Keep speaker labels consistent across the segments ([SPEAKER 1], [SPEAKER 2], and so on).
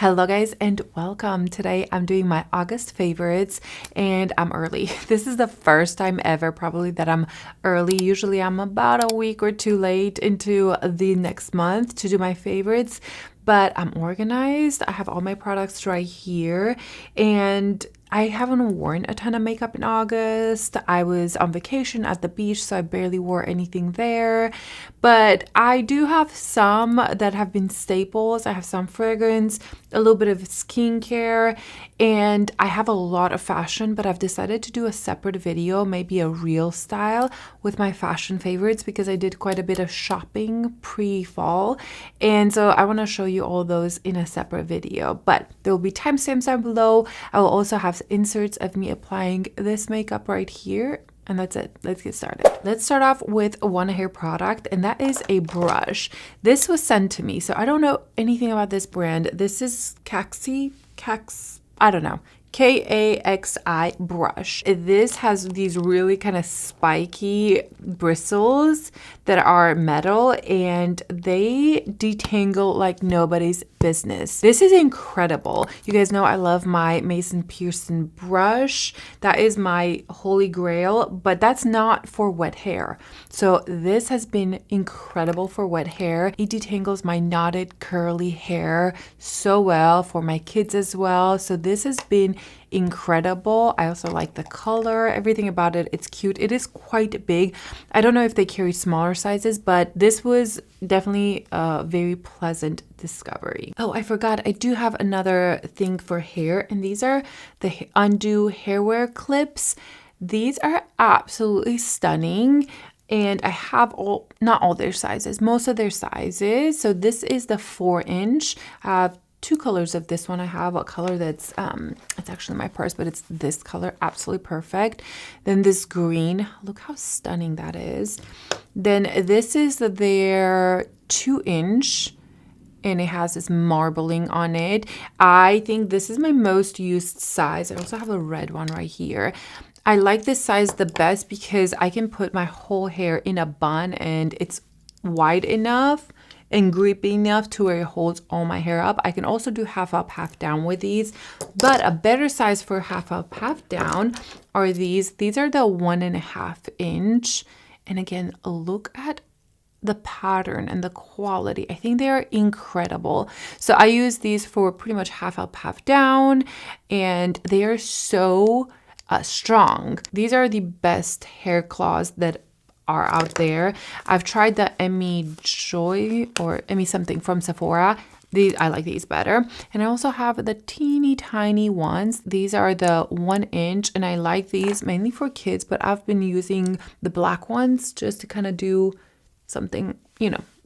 [SPEAKER 1] Hello guys and welcome. Today I'm doing my August favorites and I'm early. This is the first time ever probably that I'm early. Usually I'm about a week or two late into the next month to do my favorites, but I'm organized. I have all my products right here and I haven't worn a ton of makeup in August. I was on vacation at the beach, so I barely wore anything there. But I do have some that have been staples. I have some fragrance, a little bit of skincare, and I have a lot of fashion, but I've decided to do a separate video, maybe a reel style with my fashion favorites because I did quite a bit of shopping pre-fall. And so I want to show you all those in a separate video, but there will be timestamps down below. I will also have inserts of me applying this makeup right here. And that's it. Let's get started. Let's start off with one hair product, and that is a brush. This was sent to me, so I don't know anything about this brand. This is KAXI, I don't know. KAXI brush. This has these really kind of spiky bristles that are metal and they detangle like nobody's business. This is incredible. You guys know I love my Mason Pearson brush. That is my holy grail, but that's not for wet hair. So this has been incredible for wet hair. It detangles my knotted curly hair so well, for my kids as well. So this has been incredible. I also like the color, everything about it. It's cute. It is quite big. I don't know if they carry smaller sizes, but this was definitely a very pleasant discovery. Oh, I forgot. I do have another thing for hair, and these are the Undohairwear clips. These are absolutely stunning. And I have not all their sizes, most of their sizes. So this is the 4-inch. I have two colors of this one. I have a color that's it's actually my purse, but it's this color, absolutely perfect. Then this green, look how stunning that is. Then this is their 2-inch, and it has this marbling on it. I think this is my most used size. I also have a red one right here. I like this size the best because I can put my whole hair in a bun and it's wide enough and grippy enough to where it holds all my hair up. I can also do half up, half down with these, but a better size for half up, half down are these. These are the 1.5-inch. And again, look at the pattern and the quality. I think they are incredible. So I use these for pretty much half up, half down, and they are so strong. These are the best hair claws that are out there. I've tried the Joy or something from Sephora. I like these better. And I also have the teeny tiny ones. These are the 1-inch, and I like these mainly for kids, but I've been using the black ones just to kind of do something,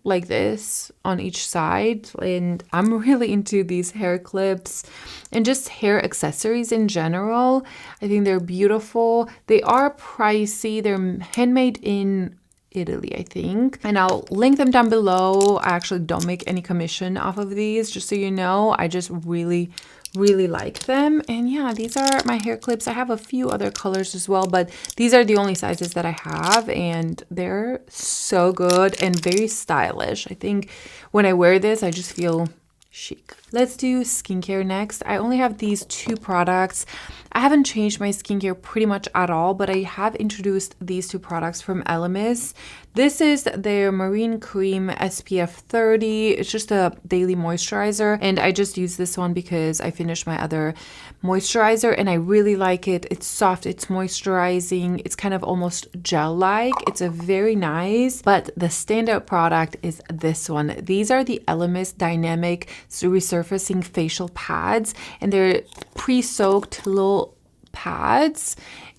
[SPEAKER 1] like this on each side. And I'm really into these hair clips and just hair accessories in general. I think they're beautiful. They are pricey. They're handmade in Italy, I think, and I'll link them down below. I actually don't make any commission off of these, just so you know. I just really like them. And yeah, these are my hair clips. I have a few other colors as well, but these are the only sizes that I have, and they're so good and very stylish. I think when I wear this, I just feel chic. Let's do skincare next. I only have these two products. I haven't changed my skincare pretty much at all, but I have introduced these two products from Elemis. This is their Marine Cream SPF 30. It's just a daily moisturizer, and I just use this one because I finished my other moisturizer and I really like it. It's soft, it's moisturizing, it's kind of almost gel-like. It's a very nice, but the standout product is this one. These are the Elemis Dynamic Resurfacing Facial Pads, and they're pre-soaked little pads,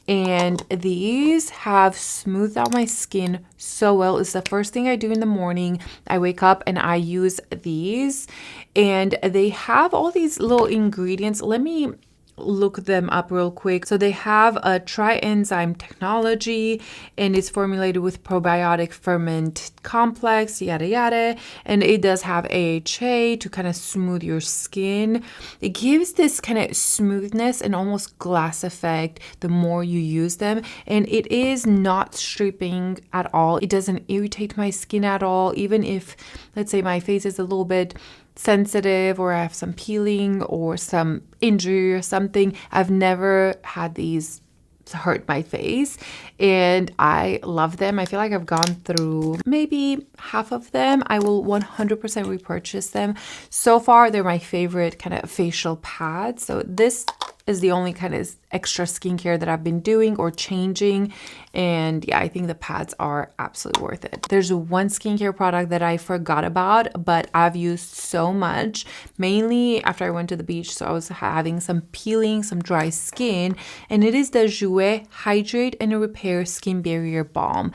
[SPEAKER 1] and these have smoothed out my skin so well. It's the first thing I do in the morning. I wake up and I use these, and they have all these little ingredients. Let me look them up real quick. So they have a tri-enzyme technology, and it's formulated with probiotic ferment complex, yada yada, and it does have AHA to kind of smooth your skin. It gives this kind of smoothness and almost glass effect the more you use them, and it is not stripping at all. It doesn't irritate my skin at all, even if, let's say, my face is a little bit sensitive or I have some peeling or some injury or something. I've never had these hurt my face, and I love them. I feel like I've gone through maybe half of them. I will 100% repurchase them. So far, they're my favorite kind of facial pads. So this is the only kind of extra skincare that I've been doing or changing. And yeah, I think the pads are absolutely worth it. There's one skincare product that I forgot about, but I've used so much, mainly after I went to the beach. So I was having some peeling, some dry skin, and it is the Jouer Hydrate and Repair Skin Barrier Balm.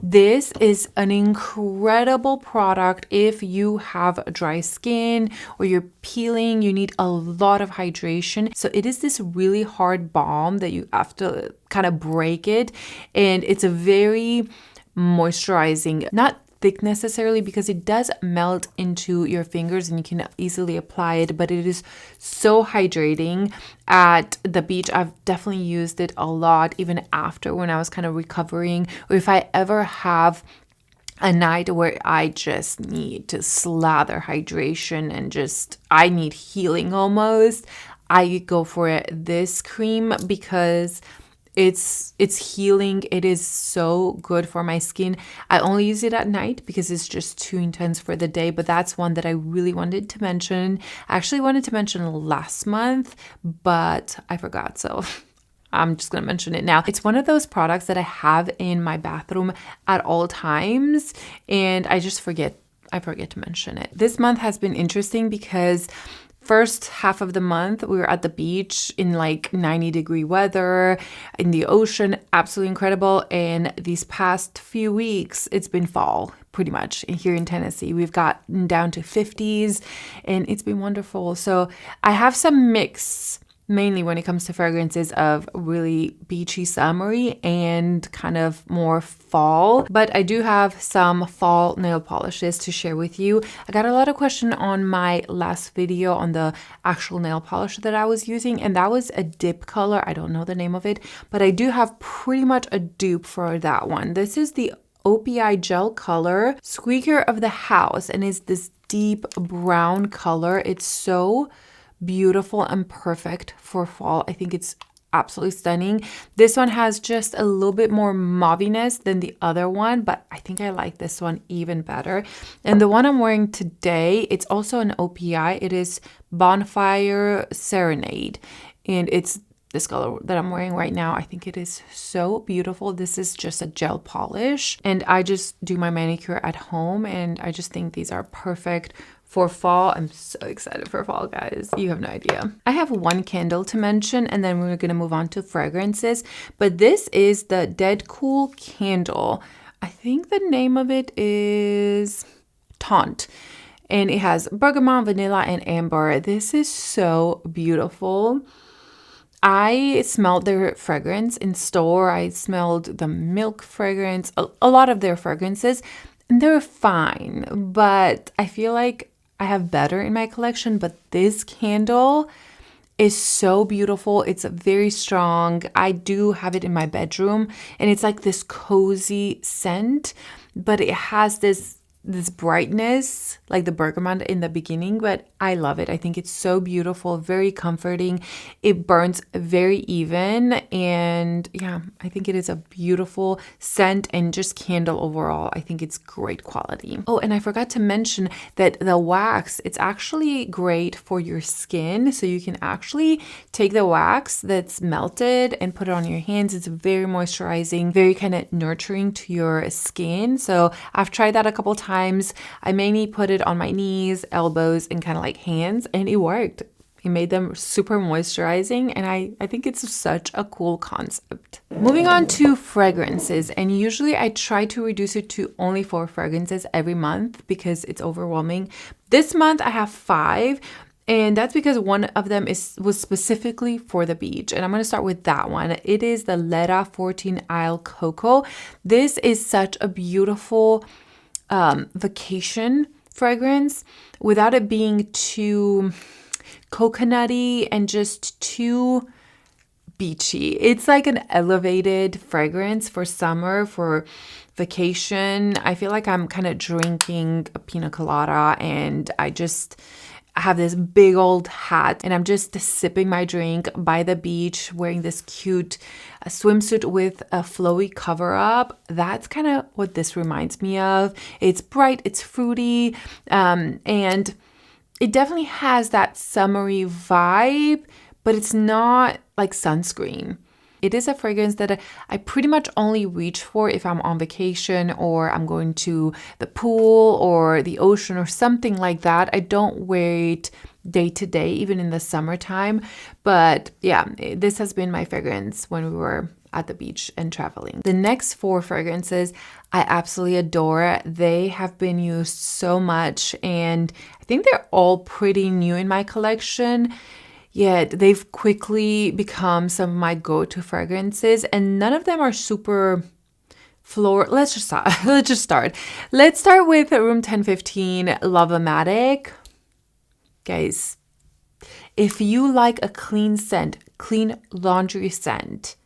[SPEAKER 1] This is an incredible product if you have dry skin or you're peeling, you need a lot of hydration. So it is this really hard balm that you have to kind of break it, and it's a very moisturizing, not thick necessarily because it does melt into your fingers and you can easily apply it, but it is so hydrating. At the beach, I've definitely used it a lot, even after when I was kind of recovering, or if I ever have a night where I just need to slather hydration and just I need healing almost, I go for this cream because it's healing. It is so good for my skin. I only use it at night because it's just too intense for the day, but that's one that I really wanted to mention. I actually wanted to mention last month, but I forgot, so I'm just going to mention it now. It's one of those products that I have in my bathroom at all times, and I forget to mention it. This month has been interesting because first half of the month, we were at the beach in like 90-degree weather in the ocean, absolutely incredible. And these past few weeks, it's been fall pretty much here in Tennessee. We've gotten down to 50s and it's been wonderful. So I have some mix, mainly when it comes to fragrances, of really beachy summery and kind of more fall. But I do have some fall nail polishes to share with you. I got a lot of question on my last video on the actual nail polish that I was using, and that was a dip color. I don't know the name of it, but I do have pretty much a dupe for that one. This is the OPI gel color, Squeaker of the House, and it's this deep brown color. It's so beautiful and perfect for fall. I think it's absolutely stunning. This one has just a little bit more mauviness than the other one, but I think I like this one even better. And the one I'm wearing today, it's also an OPI. It is Bonfire Serenade, and it's this color that I'm wearing right now. I think it is so beautiful. This is just a gel polish, and I just do my manicure at home, and I just think these are perfect for fall. I'm so excited for fall, guys. You have no idea. I have one candle to mention, and then we're going to move on to fragrances. But this is the Dedcool candle. I think the name of it is Taunt. And it has bergamot, vanilla, and amber. This is so beautiful. I smelled their fragrance in store. I smelled the milk fragrance, a lot of their fragrances, and they're fine. But I feel like I have better in my collection, but this candle is so beautiful. It's very strong. I do have it in my bedroom, and it's like this cozy scent, but it has this brightness, like the bergamot in the beginning, but I love it. I think it's so beautiful, very comforting. It burns very even, and yeah, I think it is a beautiful scent and just candle overall. I think it's great quality. Oh, and I forgot to mention that the wax, it's actually great for your skin. So you can actually take the wax that's melted and put it on your hands. It's very moisturizing, very kind of nurturing to your skin. So I've tried that a couple times. I mainly put it on my knees, elbows, and kind of like hands, and it worked. It made them super moisturizing, and I think it's such a cool concept. Moving on to fragrances, and usually I try to reduce it to only 4 fragrances every month because it's overwhelming. This month I have 5. And that's because one of them was specifically for the beach. And I'm going to start with that one. It is the Ledda 14 Isle COCO. This is such a beautiful vacation fragrance without it being too coconutty and just too beachy. It's like an elevated fragrance for summer, for vacation. I feel like I'm kind of drinking a pina colada and I have this big old hat and I'm just sipping my drink by the beach, wearing this cute swimsuit with a flowy cover up. That's kind of what this reminds me of. It's bright, it's fruity, and it definitely has that summery vibe, but it's not like sunscreen. It is a fragrance that I pretty much only reach for if I'm on vacation or I'm going to the pool or the ocean or something like that. I don't wear it day to day, even in the summertime. But yeah, this has been my fragrance when we were at the beach and traveling. The next 4 fragrances I absolutely adore. They have been used so much and I think they're all pretty new in my collection. Yet they've quickly become some of my go-to fragrances, and none of them are super floral. Let's just start. Let's start with Room 1015 Love-O-Matic. Guys, if you like a clean scent, clean laundry scent,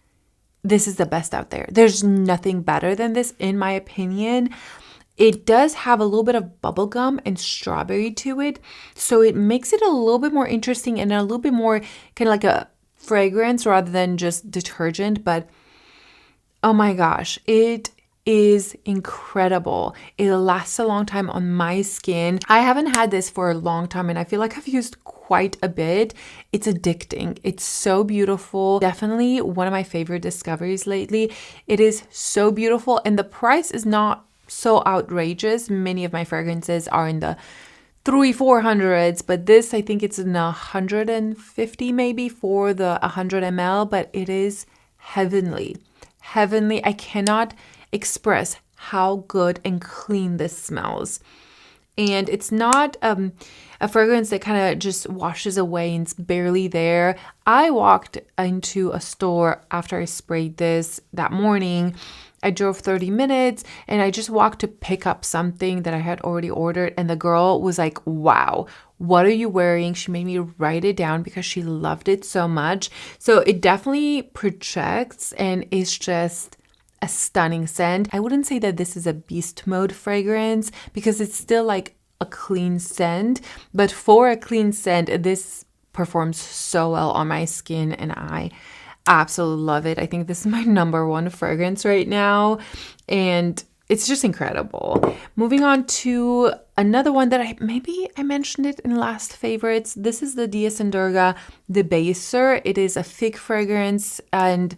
[SPEAKER 1] this is the best out there. There's nothing better than this, in my opinion. It does have a little bit of bubblegum and strawberry to it, so it makes it a little bit more interesting and a little bit more kind of like a fragrance rather than just detergent. But oh my gosh, it is incredible. It lasts a long time on my skin. I haven't had this for a long time and I feel like I've used quite a bit. It's addicting. It's so beautiful. Definitely one of my favorite discoveries lately. It is so beautiful and the price is not so outrageous. Many of my fragrances are in the 300-400s, but this, I think it's in 150 maybe for the 100 ml, but it is heavenly. Heavenly. I cannot express how good and clean this smells. And it's not a fragrance that kind of just washes away and it's barely there. I walked into a store after I sprayed this that morning. I drove 30 minutes and I just walked to pick up something that I had already ordered. And the girl was like, wow, what are you wearing? She made me write it down because she loved it so much. So it definitely projects and it's just a stunning scent. I wouldn't say that this is a beast mode fragrance because it's still like a clean scent. But for a clean scent, this performs so well on my skin and I absolutely love it. I think this is my #1 fragrance right now and it's just incredible. Moving on to another one that I mentioned it in last favorites. This is the DS and Durga Dedbaser. It is a fig fragrance and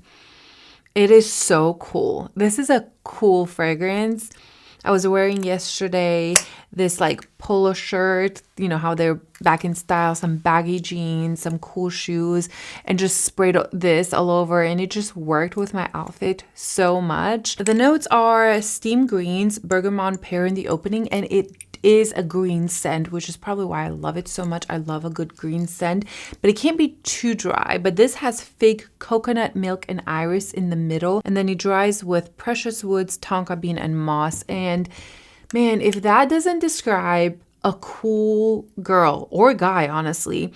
[SPEAKER 1] it is so cool. This is a cool fragrance. I was wearing yesterday this like polo shirt, you know how they're back in style, some baggy jeans, some cool shoes, and just sprayed this all over and it just worked with my outfit so much. The notes are steam greens, bergamot pear in the opening, and it is a green scent, which is probably why I love it so much. I love a good green scent, but it can't be too dry. But this has fig, coconut milk, and iris in the middle, and then it dries with precious woods, tonka bean, and moss. And man, if that doesn't describe a cool girl or guy, honestly,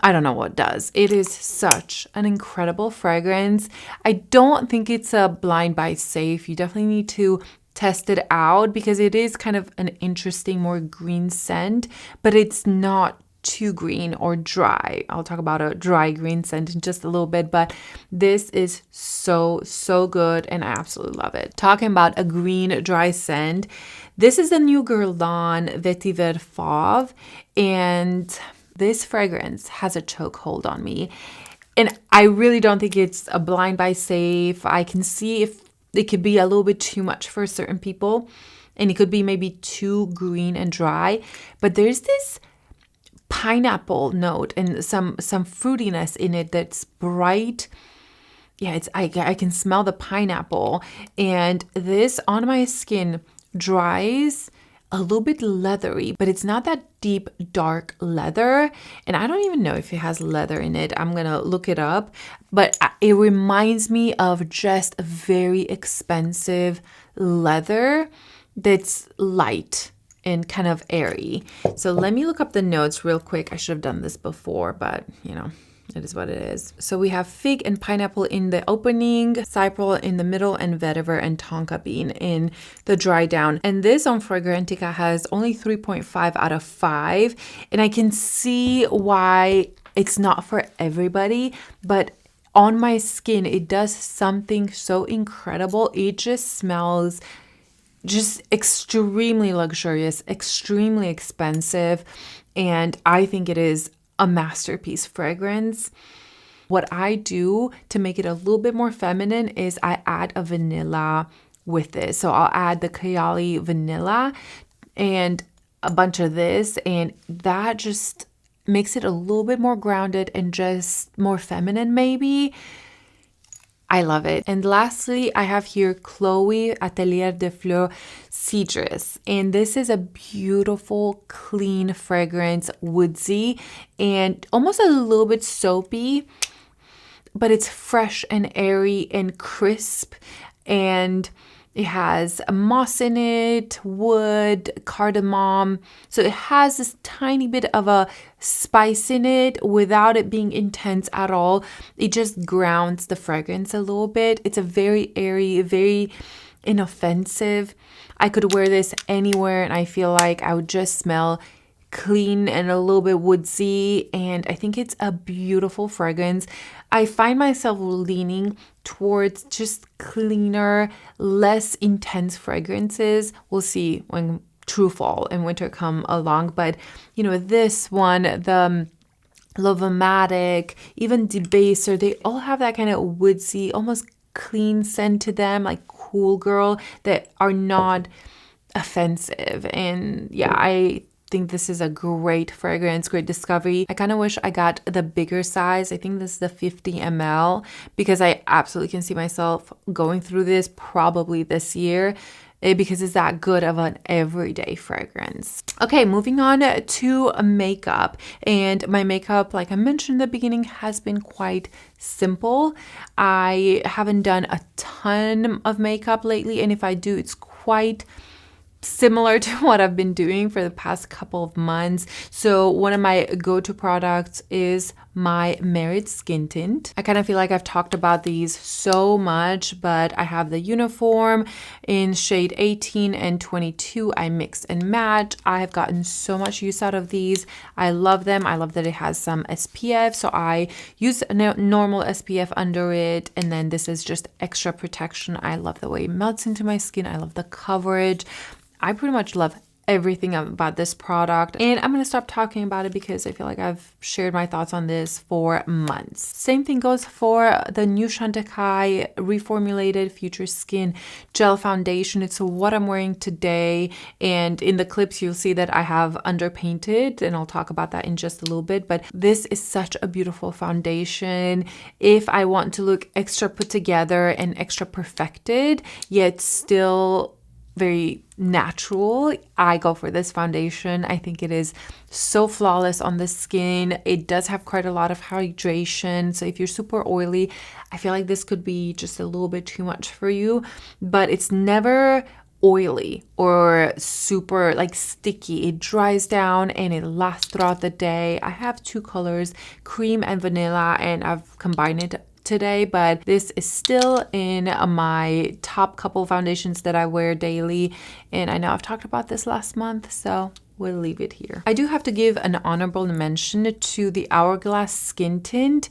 [SPEAKER 1] I don't know what does. It is such an incredible fragrance. I don't think it's a blind buy safe. You definitely need to test it out because it is kind of an interesting, more green scent, but it's not too green or dry. I'll talk about a dry green scent in just a little bit, but this is so good and I absolutely love it. Talking about a green dry scent, this is the new Guerlain Vetiver Fauve, and this fragrance has a chokehold on me. And I really don't think it's a blind buy safe. I can see if it could be a little bit too much for certain people and it could be maybe too green and dry, but there's this pineapple note and some fruitiness in it that's bright. Yeah, I can smell the pineapple, and this on my skin dries a little bit leathery, but it's not that deep, dark leather. And I don't even know if it has leather in it. I'm going to look it up. But it reminds me of just a very expensive leather that's light and kind of airy. So let me look up the notes real quick. I should have done this before, but you know, it is what it is. So we have fig and pineapple in the opening, cypress in the middle, and vetiver and tonka bean in the dry down. And this on Fragrantica has only 3.5 out of 5. And I can see why it's not for everybody, but on my skin, it does something so incredible. It just smells just extremely luxurious, extremely expensive, and I think it is a masterpiece fragrance. What I do to make it a little bit more feminine is I add a vanilla with this. So I'll add the Kayali vanilla and a bunch of this, and that just makes it a little bit more grounded and just more feminine maybe. I love it. And lastly, I have here Chloe Atelier de Fleurs Cedrus. And this is a beautiful, clean fragrance, woodsy, and almost a little bit soapy, but it's fresh and airy and crisp. And it has a moss in it, wood, cardamom. So it has this tiny bit of a spice in it without it being intense at all. It just grounds the fragrance a little bit. It's a very airy, very inoffensive. I could wear this anywhere and I feel like I would just smell clean and a little bit woodsy, and I think it's a beautiful fragrance. I find myself leaning towards just cleaner, less intense fragrances. We'll see when true fall and winter come along, but you know, this one, the Matic, even Debaser, they all have that kind of woodsy, almost clean scent to them, like cool girl, that are not offensive. And yeah, I think this is a great fragrance, great discovery. I kind of wish I got the bigger size. I think this is the 50 ml because I absolutely can see myself going through this probably this year because it's that good of an everyday fragrance. Okay, moving on to makeup. And my makeup, like I mentioned in the beginning, has been quite simple. I haven't done a ton of makeup lately, and if I do, it's quite similar to what I've been doing for the past couple of months. So one of my go-to products is my Merit Skin Tint. I kind of feel like I've talked about these so much, but I have the uniform in shade 18 and 22. I mix and match. I have gotten so much use out of these. I love them. I love that it has some SPF, so I use a normal SPF under it, and then this is just extra protection. I love the way it melts into my skin. I love the coverage. I pretty much love everything about this product, and I'm going to stop talking about it because I feel like I've shared my thoughts on this for months. Same thing goes for the new Chantecaille reformulated Future Skin Gel Foundation. It's what I'm wearing today, and in the clips you'll see that I have underpainted, and I'll talk about that in just a little bit, but this is such a beautiful foundation. If I want to look extra put together and extra perfected, yet still very natural, I go for this foundation. I think it is so flawless on the skin. It does have quite a lot of hydration, so if you're super oily, I feel like this could be just a little bit too much for you, but it's never oily or super like sticky. It dries down and it lasts throughout the day. I have two colors, cream and vanilla, and I've combined it today, but this is still in my top couple foundations that I wear daily, and I know I've talked about this last month, so we'll leave it here. I do have to give an honorable mention to the Hourglass Skin Tint.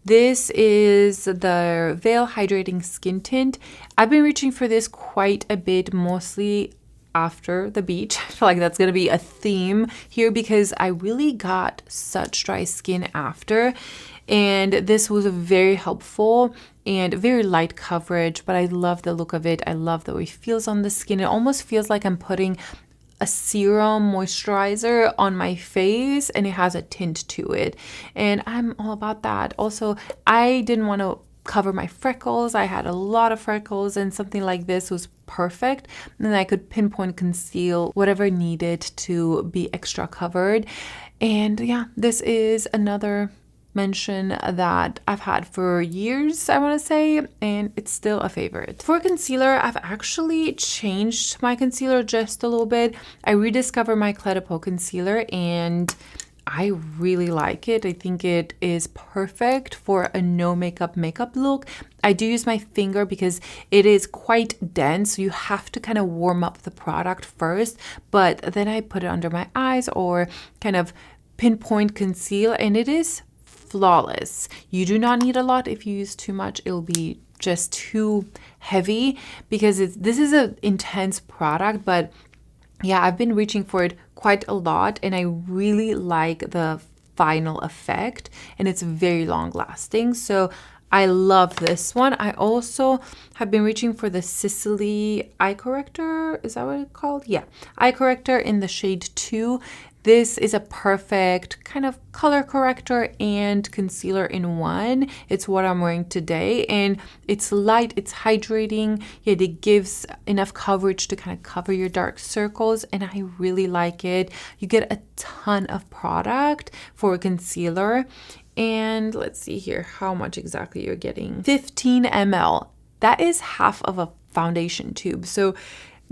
[SPEAKER 1] This is the Veil Hydrating Skin Tint. I've been reaching for this quite a bit, mostly after the beach. I feel like that's going to be a theme here because I really got such dry skin after, and this was very helpful and very light coverage, but I love the look of it. I love the way it feels on the skin. It almost feels like I'm putting a serum moisturizer on my face, and it has a tint to it, and I'm all about that. Also, I didn't want to cover my freckles. I had a lot of freckles, and something like this was perfect. And then I could pinpoint conceal whatever needed to be extra covered. And yeah, this is another mention that I've had for years, I want to say, and it's still a favorite. For concealer, I've actually changed my concealer just a little bit. I rediscovered my Clé concealer and I really like it. I think it is perfect for a no makeup look. I do use my finger because it is quite dense, so you have to kind of warm up the product first, but then I put it under my eyes or kind of pinpoint conceal, and it is flawless. You do not need a lot. If you use too much, it'll be just too heavy because this is an intense product, but yeah, I've been reaching for it quite a lot and I really like the final effect and it's very long lasting. So I love this one. I also have been reaching for the Sicily eye corrector. Is that what it's called? Yeah, eye corrector in the shade 2. This is a perfect kind of color corrector and concealer in one. It's what I'm wearing today and it's light, it's hydrating, yet it gives enough coverage to kind of cover your dark circles and I really like it. You get a ton of product for a concealer and let's see here how much exactly you're getting. 15 ml. That is half of a foundation tube. So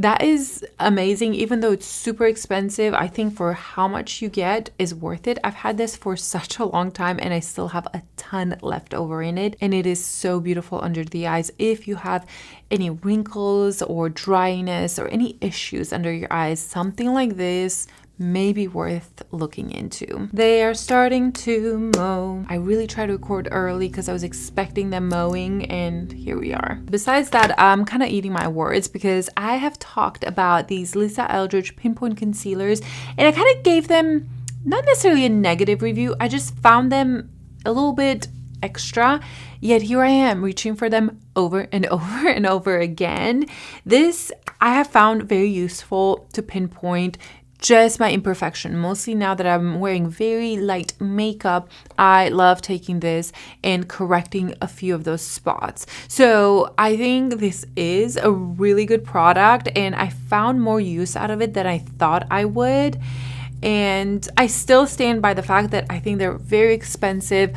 [SPEAKER 1] that is amazing. Even though it's super expensive, I think for how much you get is worth it. I've had this for such a long time and I still have a ton left over in it. And it is so beautiful under the eyes. If you have any wrinkles or dryness or any issues under your eyes, something like this may be worth looking into. They are starting to mow. I really try to record early because I was expecting them mowing and here we are. Besides that, I'm kind of eating my words because I have talked about these Lisa Eldridge pinpoint concealers and I kind of gave them not necessarily a negative review. I just found them a little bit extra, yet here I am reaching for them over and over and over again. This I have found very useful to pinpoint just my imperfection. Mostly now that I'm wearing very light makeup, I love taking this and correcting a few of those spots. So I think this is a really good product and I found more use out of it than I thought I would. And I still stand by the fact that I think they're very expensive.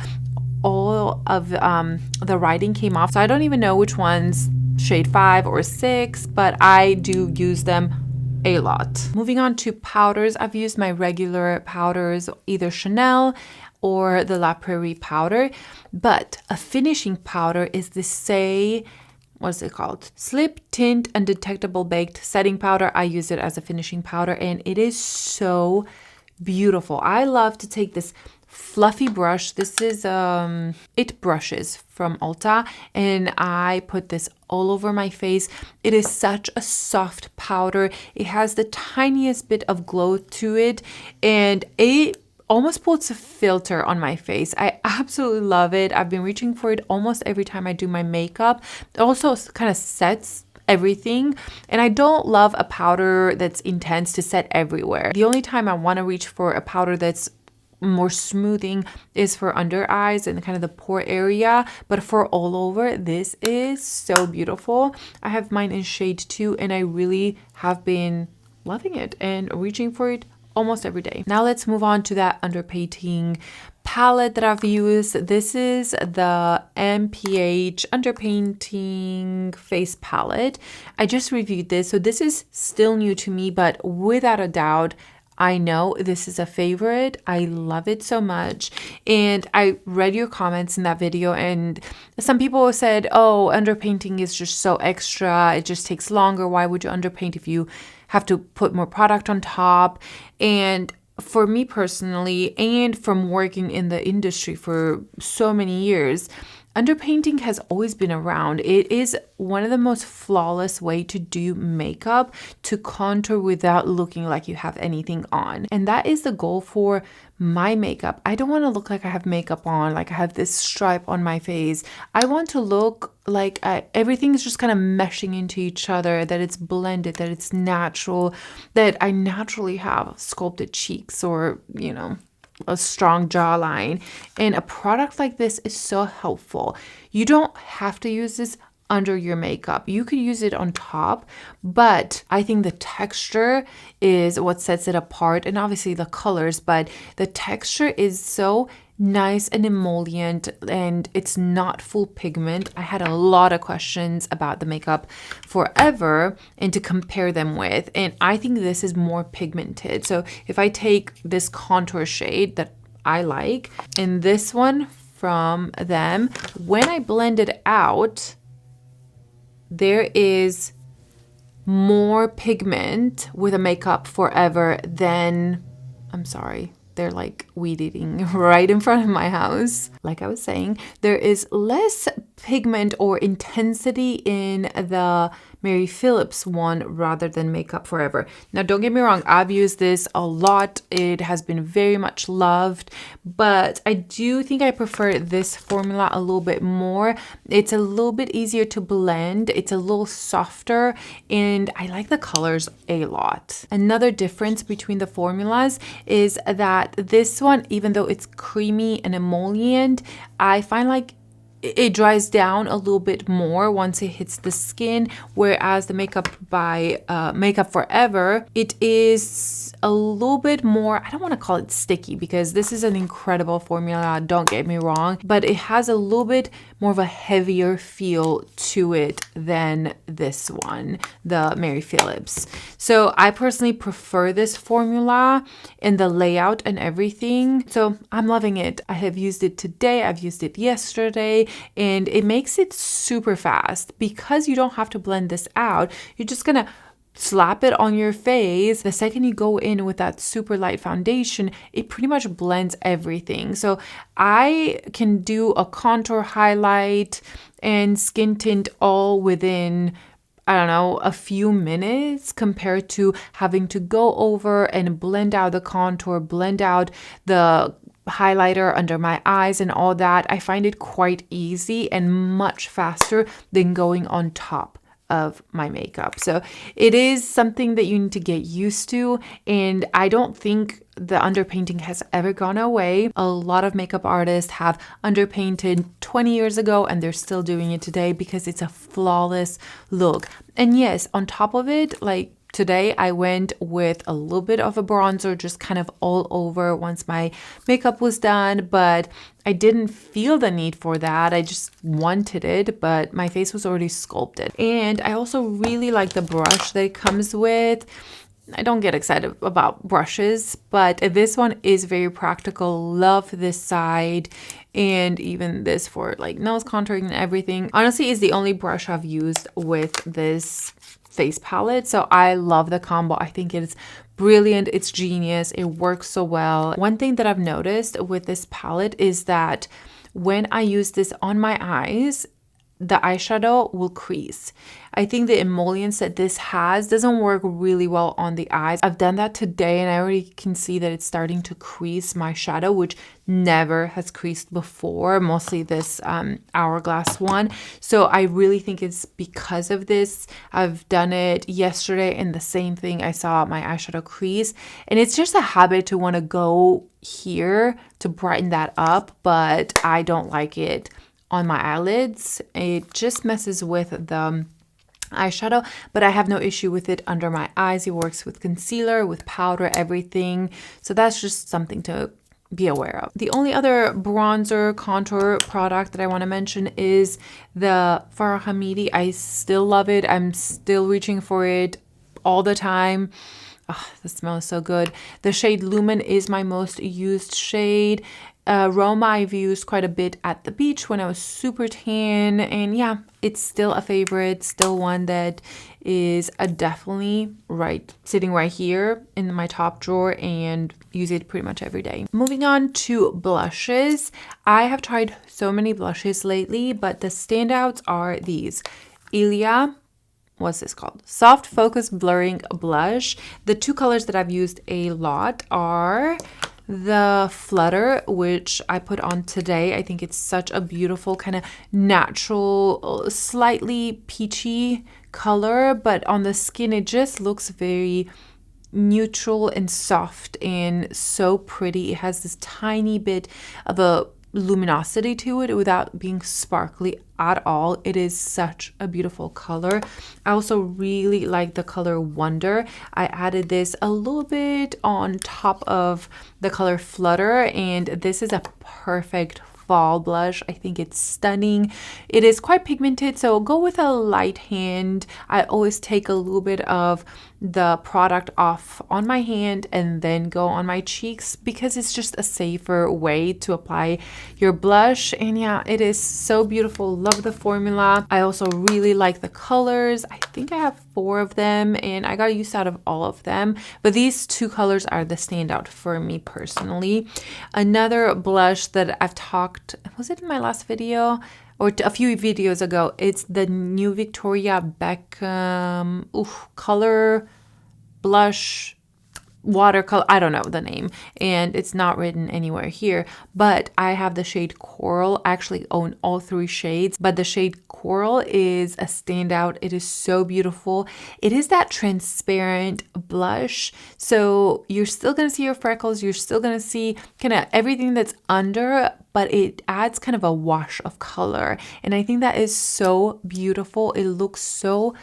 [SPEAKER 1] All of the writing came off, so I don't even know which one's shade 5 or 6, but I do use them a lot. Moving on to powders, I've used my regular powders, either Chanel or the La Prairie powder, but a finishing powder is the what's it called? Slip Tint Undetectable Baked Setting Powder. I use it as a finishing powder and it is so beautiful. I love to take this fluffy brush. This is It Brushes from Ulta and I put this all over my face. It is such a soft powder. It has the tiniest bit of glow to it and it almost puts a filter on my face. I absolutely love it. I've been reaching for it almost every time I do my makeup. It also kind of sets everything and I don't love a powder that's intense to set everywhere. The only time I want to reach for a powder that's more smoothing is for under eyes and kind of the pore area, but for all over, this is so beautiful. I have mine in shade 2 and I really have been loving it and reaching for it almost every day. Now let's move on to that underpainting palette that I've used. This is the m.ph underpainting face palette. I just reviewed this, so this is still new to me, but without a doubt I know this is a favorite. I love it so much. And I read your comments in that video and some people said, oh, underpainting is just so extra. It just takes longer. Why would you underpaint if you have to put more product on top? And for me personally, and from working in the industry for so many years, underpainting has always been around. It is one of the most flawless way to do makeup, to contour without looking like you have anything on. And that is the goal for my makeup. I don't want to look like I have makeup on, like I have this stripe on my face. I want to look like everything is just kind of meshing into each other, that it's blended, that it's natural, that I naturally have sculpted cheeks or, you know, a strong jawline. And a product like this is so helpful. You don't have to use this under your makeup. You could use it on top, but I think the texture is what sets it apart, and obviously the colors, but the texture is so nice and emollient, and it's not full pigment. I had a lot of questions about the makeup Forever and to compare them with, and I think this is more pigmented. So if I take this contour shade that I like and this one from them, when I blend it out, there is more pigment with a makeup Forever than, I'm sorry, they're like weed eating right in front of my house. Like I was saying, there is less pigment or intensity in the Mary Phillips one rather than Makeup Forever. Now, don't get me wrong, I've used this a lot. It has been very much loved, but I do think I prefer this formula a little bit more. It's a little bit easier to blend. It's a little softer, and I like the colors a lot. Another difference between the formulas is that this one, even though it's creamy and emollient, I find like it dries down a little bit more once it hits the skin, whereas the makeup by Makeup Forever, it is a little bit more, I don't want to call it sticky because this is an incredible formula, don't get me wrong, but it has a little bit more of a heavier feel to it than this one, the Mary Phillips. So I personally prefer this formula in the layout and everything. So I'm loving it. I have used it today. I've used it yesterday, and it makes it super fast because you don't have to blend this out. You're just gonna slap it on your face. The second you go in with that super light foundation, it pretty much blends everything. So I can do a contour, highlight, and skin tint all within, I don't know, a few minutes compared to having to go over and blend out the contour, blend out the highlighter under my eyes and all that. I find it quite easy and much faster than going on top of my makeup. So it is something that you need to get used to, and I don't think the underpainting has ever gone away. A lot of makeup artists have underpainted 20 years ago and they're still doing it today because it's a flawless look. And yes, on top of it, like today I went with a little bit of a bronzer just kind of all over once my makeup was done, but I didn't feel the need for that. I just wanted it, but my face was already sculpted. And I also really like the brush that it comes with. I don't get excited about brushes, but this one is very practical. Love this side, and even this for like nose contouring and everything. Honestly, is the only brush I've used with this face palette, so I love the combo. I think it's brilliant, it's genius, it works so well. One thing that I've noticed with this palette is that when I use this on my eyes, the eyeshadow will crease. I think the emollients that this has doesn't work really well on the eyes. I've done that today and I already can see that it's starting to crease my shadow, which never has creased before, mostly this Hourglass one. So I really think it's because of this. I've done it yesterday and the same thing, I saw my eyeshadow crease, and it's just a habit to want to go here to brighten that up, but I don't like it on my eyelids. It just messes with the eyeshadow, but I have no issue with it under my eyes. It works with concealer, with powder, everything. So that's just something to be aware of. The only other bronzer contour product that I want to mention is the Farah Hamidi. I still love it. I'm still reaching for it all the time. Oh, the smell is so good. The shade Lumen is my most used shade. Roma I've used quite a bit at the beach when I was super tan, and yeah, it's still a favorite, still one that is definitely sitting right here in my top drawer and use it pretty much every day. Moving on to blushes. I have tried so many blushes lately, but the standouts are these. ISLA, what's this called? Soft Focus Blurring Blush. The two colors that I've used a lot are the Flutter, which I put on today. I think it's such a beautiful kind of natural, slightly peachy color, but on the skin it just looks very neutral and soft and so pretty. It has this tiny bit of a luminosity to it without being sparkly at all. It is such a beautiful color. I also really like the color Wonder. I added this a little bit on top of the color Flutter, and this is a perfect fall blush. I think it's stunning. It is quite pigmented, so go with a light hand. I always take a little bit of the product off on my hand and then go on my cheeks because it's just a safer way to apply your blush. And yeah, it is so beautiful. Love the formula. I also really like the colors. I think I have 4 of them and I got use out of all of them, but these 2 colors are the standout for me personally. Another blush that I've talked, was it in my last video or a few videos ago? It's the new Victoria Beckham color blush watercolor. I don't know the name and it's not written anywhere here, but I have the shade Coral. I actually own all 3 shades, but the shade Coral is a standout. It is so beautiful. It is that transparent blush, so you're still gonna see your freckles, you're still gonna see kind of everything that's under, but it adds kind of a wash of color, and I think that is so beautiful. It looks so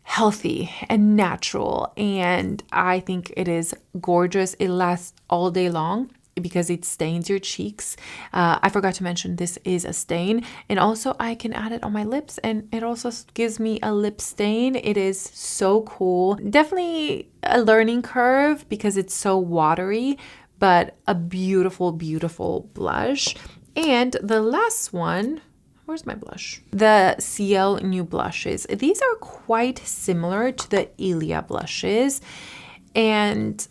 [SPEAKER 1] healthy and natural, and I think it is gorgeous. It lasts all day long because it stains your cheeks. I forgot to mention this is a stain, and also I can add it on my lips and it also gives me a lip stain. It is so cool. Definitely a learning curve because it's so watery, but a beautiful, beautiful blush. And the last one, where's my blush? The Ciel new blushes. These are quite similar to the ISLA blushes, and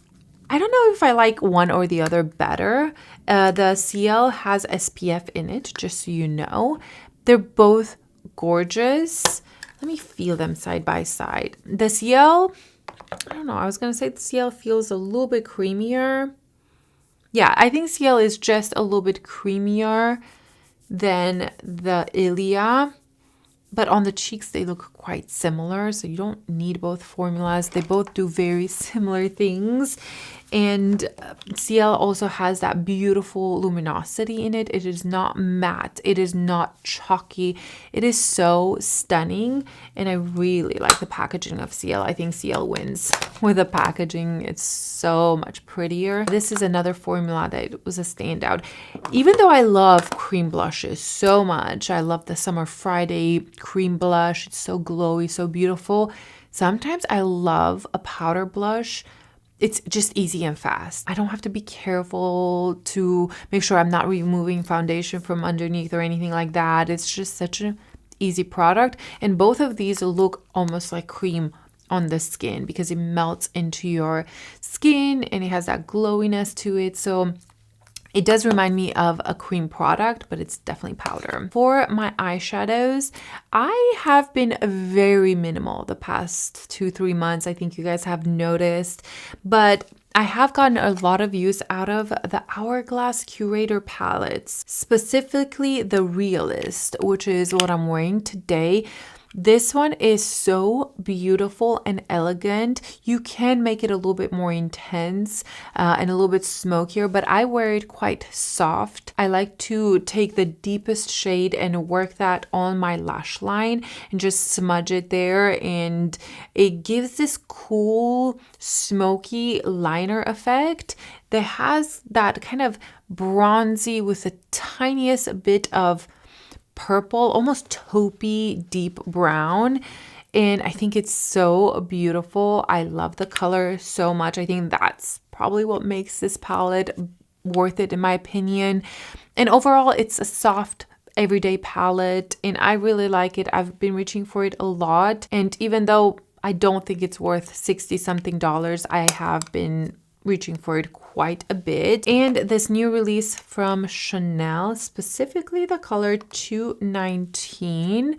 [SPEAKER 1] I don't know if I like one or the other better. The Ciel has SPF in it, just so you know. They're both gorgeous. Let me feel them side by side. The Ciel, I don't know, I was gonna say the Ciel feels a little bit creamier. Yeah, I think Ciel is just a little bit creamier than the ISLA, but on the cheeks they look quite similar, so you don't need both formulas. They both do very similar things, and Ciel also has that beautiful luminosity in it. It is not matte, it is not chalky, it is so stunning, and I really like the packaging of Ciel. I think Ciel wins with the packaging. It's so much prettier. This is another formula that was a standout. Even though I love cream blushes so much, I love the Summer Friday cream blush. It's so glowy, so beautiful. Sometimes I love a powder blush. It's just easy and fast. I don't have to be careful to make sure I'm not removing foundation from underneath or anything like that. It's just such an easy product. And both of these look almost like cream on the skin because it melts into your skin and it has that glowiness to it. So it does remind me of a cream product, but it's definitely powder. For my eyeshadows, I have been very minimal the past 2-3 months. I think you guys have noticed, but I have gotten a lot of use out of the Hourglass Curator palettes, specifically the Realist, which is what I'm wearing today. This one is so beautiful and elegant. You can make it a little bit more intense and a little bit smokier, but I wear it quite soft. I like to take the deepest shade and work that on my lash line and just smudge it there, and it gives this cool smoky liner effect that has that kind of bronzy with the tiniest bit of purple, almost taupey deep brown, and I think it's so beautiful. I love the color so much. I think that's probably what makes this palette worth it in my opinion. And overall, it's a soft everyday palette and I really like it. I've been reaching for it a lot, and even though I don't think it's worth $60 something, I have been reaching for it quite a bit. And this new release from Chanel, specifically the color 219,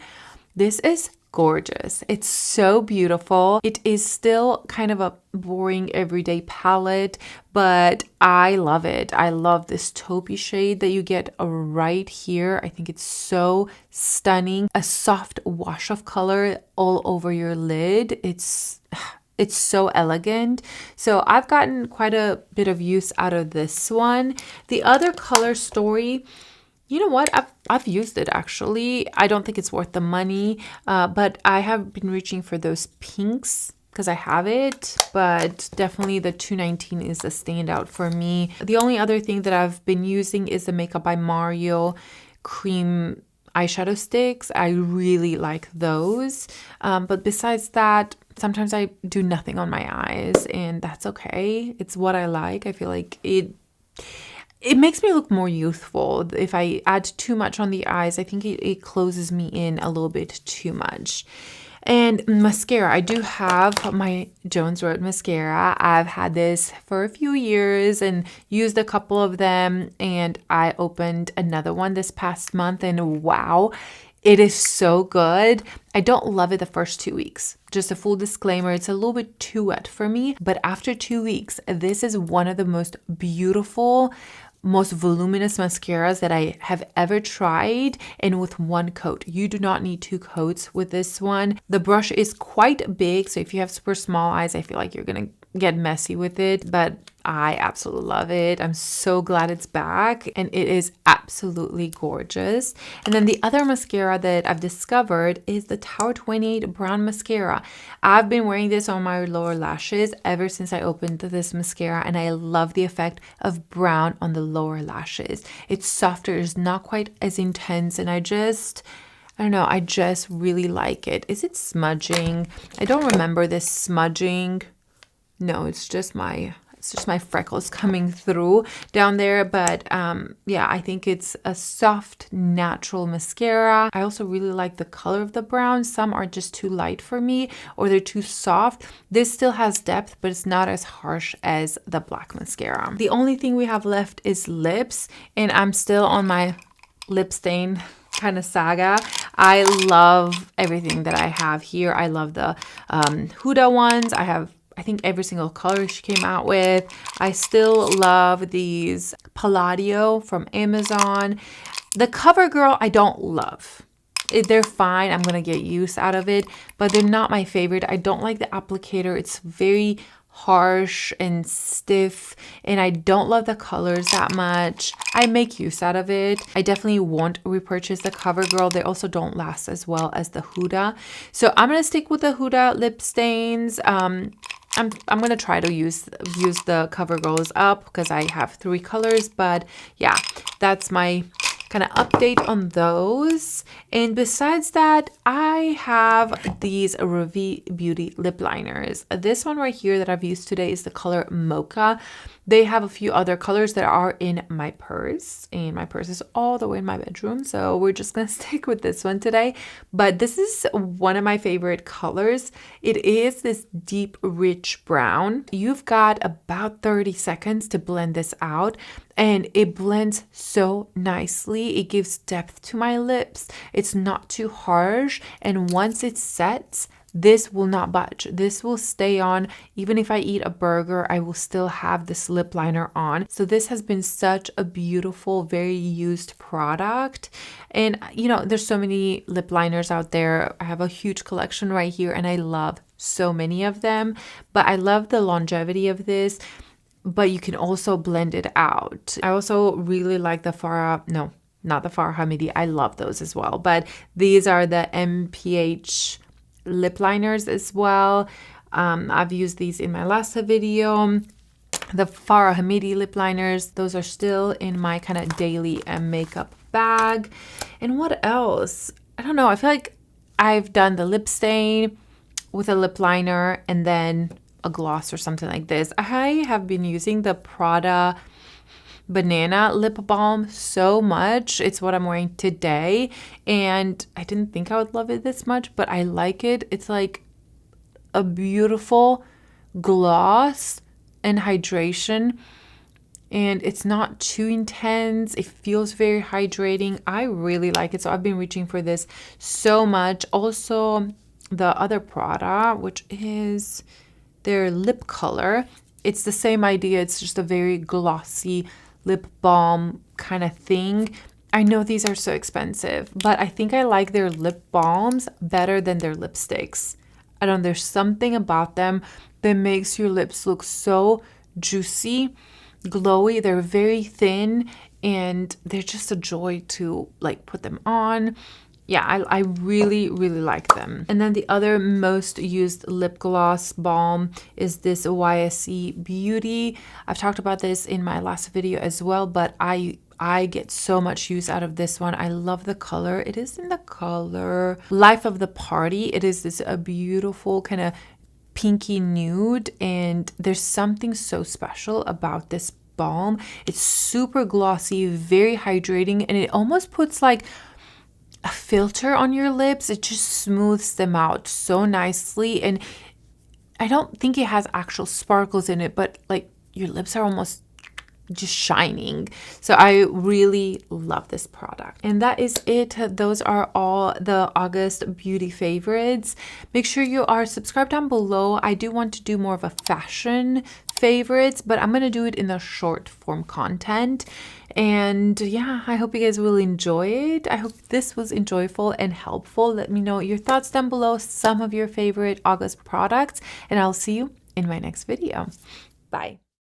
[SPEAKER 1] this is gorgeous. It's so beautiful. It is still kind of a boring everyday palette, but I love it. I love this taupey shade that you get right here. I think it's so stunning. A soft wash of color all over your lid. It's so elegant. So I've gotten quite a bit of use out of this one. The other color story, You know what? I've used it actually. I don't think it's worth the money, but I have been reaching for those pinks because I have it, but definitely the $2.19 is a standout for me. The only other thing that I've been using is the Makeup by Mario cream eyeshadow sticks. I really like those. But besides that, sometimes I do nothing on my eyes, and that's okay. It's what I like. I feel like it makes me look more youthful. If I add too much on the eyes, I think it closes me in a little bit too much. And mascara, I do have my Jones Road mascara. I've had this for a few years and used a couple of them, and I opened another one this past month, and wow, it is so good. I don't love it the first 2 weeks. Just a full disclaimer, it's a little bit too wet for me, but after 2 weeks, this is one of the most beautiful, most voluminous mascaras that I have ever tried, and with one coat. You do not need 2 coats with this one. The brush is quite big, so if you have super small eyes, I feel like you're gonna get messy with it, but I absolutely love it. I'm so glad it's back, and it is absolutely gorgeous. And then the other mascara that I've discovered is the Tower 28 Brown Mascara. I've been wearing this on my lower lashes ever since I opened this mascara, and I love the effect of brown on the lower lashes. It's softer, it's not quite as intense, and I don't know, I just really like it. Is it smudging? I don't remember this smudging. No, it's just my freckles coming through down there. But yeah, I think it's a soft, natural mascara. I also really like the color of the brown. Some are just too light for me, or they're too soft. This still has depth, but it's not as harsh as the black mascara. The only thing we have left is lips, and I'm still on my lip stain kind of saga. I love everything that I have here. I love the Huda ones. I think every single color she came out with. I still love these Palladio from Amazon. The CoverGirl I don't love. They're fine. I'm going to get use out of it, but they're not my favorite. I don't like the applicator. It's very harsh and stiff, and I don't love the colors that much. I make use out of it. I definitely won't repurchase the CoverGirl. They also don't last as well as the Huda. So I'm going to stick with the Huda lip stains. I'm going to try to use the CoverGirls up because I have 3 colors, but yeah, that's my kind of update on those. And besides that, I have these Revi Beauty lip liners. This one right here that I've used today is the color Mocha. They have a few other colors that are in my purse, and my purse is all the way in my bedroom, so we're just gonna stick with this one today. But this is one of my favorite colors. It is this deep, rich brown. You've got about 30 seconds to blend this out, and it blends so nicely. It gives depth to my lips. It's not too harsh, and once it sets, this will not budge. This will stay on. Even if I eat a burger, I will still have this lip liner on. So this has been such a beautiful, very used product. And you know, there's so many lip liners out there. I have a huge collection right here, and I love so many of them. But I love the longevity of this, but you can also blend it out. I also really like the not the Farah Hamidi. I love those as well. But these are the m.ph lip liners as well. I've used these in my last video. The Farah Hamidi lip liners, those are still in my kind of daily makeup bag. And what else? I don't know. I feel like I've done the lip stain with a lip liner and then a gloss or something like this. I have been using the Prada Banana lip balm so much. It's what I'm wearing today, and I didn't think I would love it this much, but I like it. It's like a beautiful gloss and hydration, and it's not too intense. It feels very hydrating. I really like it, so I've been reaching for this so much. Also, the other Prada, which is their lip color, it's the same idea. It's just a very glossy lip balm kind of thing. I know these are so expensive, but I think I like their lip balms better than their lipsticks. I don't know, there's something about them that makes your lips look so juicy, glowy. They're very thin, and they're just a joy to like put them on. Yeah, I really, really like them. And then the other most used lip gloss balm is this YSE Beauty. I've talked about this in my last video as well, but I get so much use out of this one. I love the color. It is in the color Life of the Party. It is this a beautiful kind of pinky nude, and there's something so special about this balm. It's super glossy, very hydrating, and it almost puts like a filter on your lips. It just smooths them out so nicely, and I don't think it has actual sparkles in it, but like your lips are almost just shining. So I really love this product. And that is it. Those are all the August beauty favorites. Make sure you are subscribed down below. I do want to do more of a fashion favorites, but I'm gonna do it in the short form content. And yeah, I hope you guys will enjoy it. I hope this was enjoyable and helpful. Let me know your thoughts down below, some of your favorite August products, and I'll see you in my next video. Bye.